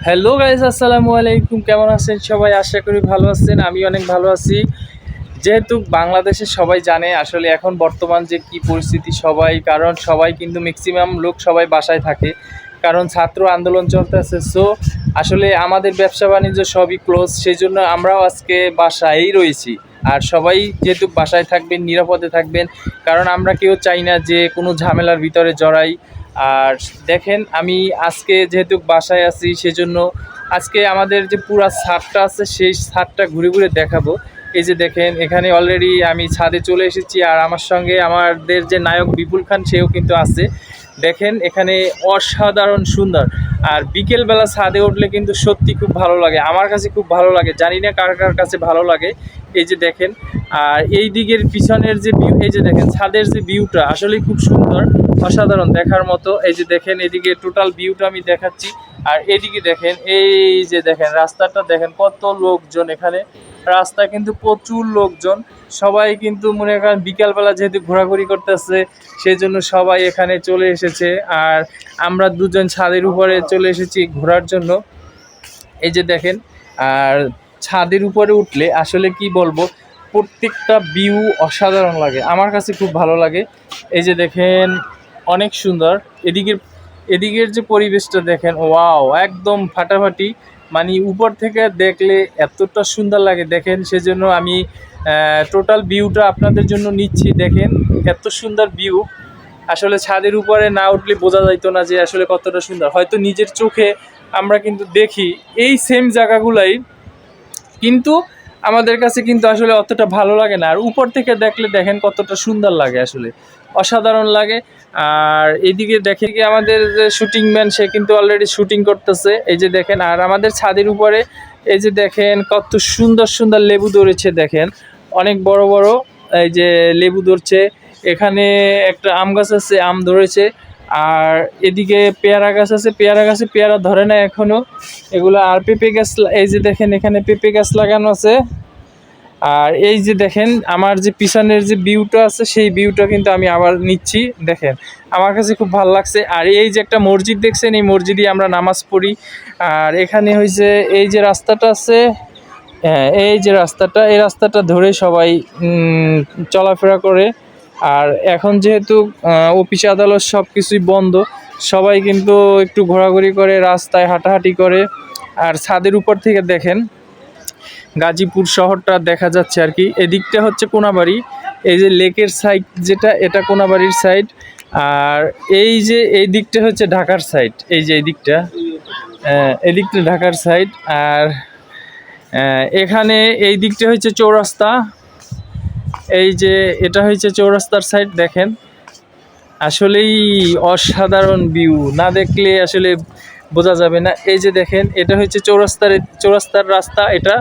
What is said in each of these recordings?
Hello guys, আসসালামু আলাইকুম। কেমন আছেন সবাই? আশা করি ভালো আছেন। আমি অনেক ভালো আছি। যেহেতু বাংলাদেশে সবাই জানে আসলে এখন বর্তমান যে কি পরিস্থিতি, কারণ সবাই কিন্তু ম্যাক্সিমাম লোক সবাই বাসায় থাকে, কারণ ছাত্র আন্দোলন চলতেছে। সো আসলে আমাদের ব্যবসা বাণিজ্য সবই ক্লোজ, সেই জন্য আমরাও আজকে বাসায়ই রয়েছি। আর সবাই যেহেতু বাসায় থাকবেন, নিরাপদে থাকবেন, কারণ আমরা কেউ চাই না যে কোনো ঝামেলার ভিতরে জড়াই। আর দেখেন, আমি আজকে যেহেতু বাসায় আছি, সেজন্য আজকে আমাদের যে পুরা ছাদটা আছে সেই ছাদটা ঘুরে ঘুরে দেখাবো। এই যে দেখেন, এখানে অলরেডি আমি ছাদে চলে এসেছি, আর আমার সঙ্গে আমাদের যে নায়ক বিপুল খান সেও কিন্তু আছে। দেখেন এখানে অসাধারণ সুন্দর। আর বিকেলবেলা ছাদে উঠলে কিন্তু সত্যি খুব ভালো লাগে, আমার কাছে খুব ভালো লাগে, জানি না কার কার কাছে ভালো লাগে। এই যে দেখেন, আর এই দিকের পিছনের যে ভিউ, এই যে দেখেন ছাদের যে ভিউটা আসলেই খুব সুন্দর, অসাধারণ দেখার মতো। এই যে দেখেন এদিকে টোটাল ভিউটা আমি দেখাচ্ছি। আর এদিকে দেখেন, এই যে দেখেন রাস্তাটা দেখেন, কত লোকজন এখানে। রাস্তায় কিন্তু প্রচুর লোকজন, সবাই কিন্তু মনে করেন বিকালবেলা যেহেতু ঘোরাঘুরি করতেছে, সেই জন্য সবাই এখানে চলে এসেছে। আর আমরা দুজন ছাদের উপরে চলে এসেছি ঘোরার জন্য। এই যে দেখেন, আর ছাদের উপরে উঠলে আসলে কি বলবো, প্রত্যেকটা ভিউ অসাধারণ লাগে, আমার কাছে খুব ভালো লাগে। এই যে দেখেন অনেক সুন্দর। এদিকের যে পরিবেশটা দেখেন, ওয়াও, একদম ফাটাফাটি। মানে উপর থেকে দেখলে এতটা সুন্দর লাগে দেখেন, সেজন্য আমি টোটাল ভিউটা আপনাদের জন্য নিচ্ছি। দেখেন এত সুন্দর ভিউ, আসলে ছাদের উপরে না উঠলে বোঝা যাইতো না যে আসলে কতটা সুন্দর। হয়তো নিজের চোখে আমরা কিন্তু দেখি এই সেম জায়গাগুলাই, কিন্তু আমাদের কাছে কিন্তু আসলে অতটা ভালো লাগে না। আর উপর থেকে দেখলে দেখেন কতটা সুন্দর লাগে, আসলে অসাধারণ লাগে। আর এদিকে দেখে কি আমাদের যে শুটিং ম্যান, সে কিন্তু অলরেডি শুটিং করতেছে। এই যে দেখেন, আর আমাদের ছাদের উপরে এই যে দেখেন কত সুন্দর সুন্দর লেবু ধরেছে, দেখেন অনেক বড় বড় এই যে লেবু ধরছে। এখানে একটা আম গাছ আছে, আম ধরেছে। আর এদিকে পেয়ারা গাছ আছে, পেয়ারা গাছে পেয়ারা ধরে না এখনো এগুলো। আর পেঁপে গাছ, এই যে দেখেন এখানে পেঁপে গাছ লাগানো আছে। আর এই যে দেখেন আমার যে পিছনের যে ভিউটা আছে, সেই ভিউটা কিন্তু আমি আবার নিচ্ছি। দেখেন আমার কাছে খুব ভালো লাগছে। আর এই যে একটা মসজিদ দেখছেন, এই মসজিদে আমরা নামাজ পড়ি। আর এখানে হয়েছে এই যে রাস্তাটা আছে, হ্যাঁ এই যে রাস্তাটা, এই রাস্তাটা ধরে সবাই চলাফেরা করে। আর এখন যেহেতু অফিস আদালত সব কিছুই বন্ধ, সবাই কিন্তু একটু ঘোরাঘুরি করে, রাস্তায় হাঁটাহাঁটি করে। আর ছাদের উপর থেকে দেখেন গাজীপুর শহরটা দেখা যাচ্ছে আর কি। এদিকটা হচ্ছে কোনাবাড়ি, এই যে লেকের সাইড যেটা, এটা কোনাবাড়ির সাইড। আর এই যে এই দিকটা হচ্ছে ঢাকার সাইড, এই যে এই দিকটা, এদিকটা ঢাকার সাইড। আর এখানে এই দিকটা হচ্ছে চৌরাস্তা, এই যে এটা হচ্ছে চৌরাস্তার সাইড। দেখেন আসলেই অসাধারণ ভিউ, না দেখলে আসলে বোঝা যাবে না। এই যে দেখেন এটা হচ্ছে চৌরাস্তার রাস্তা, এটা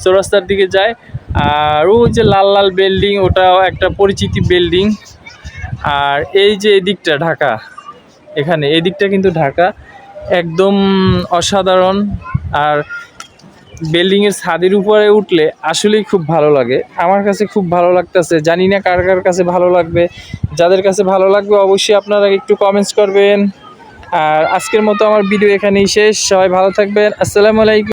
চৌরাস্তার দিকে যায়। আর ওই যে লাল লাল বিল্ডিং, ওটাও একটা পরিচিতি বিল্ডিং। আর এই যে এদিকটা ঢাকা, এখানে এদিকটা কিন্তু ঢাকা, একদম অসাধারণ। আর বিল্ডিংয়ের ছাদের উপরে উঠলে আসলেই খুব ভালো লাগে, আমার কাছে খুব ভালো লাগতেছে, জানি না কার কার কাছে ভালো লাগবে। যাদের কাছে ভালো লাগবে অবশ্যই আপনারা একটু কমেন্টস করবেন। আর আজকের মতো আমার ভিডিও এখানেই শেষ, সবাই ভালো থাকবেন, আসসালামু আলাইকুম।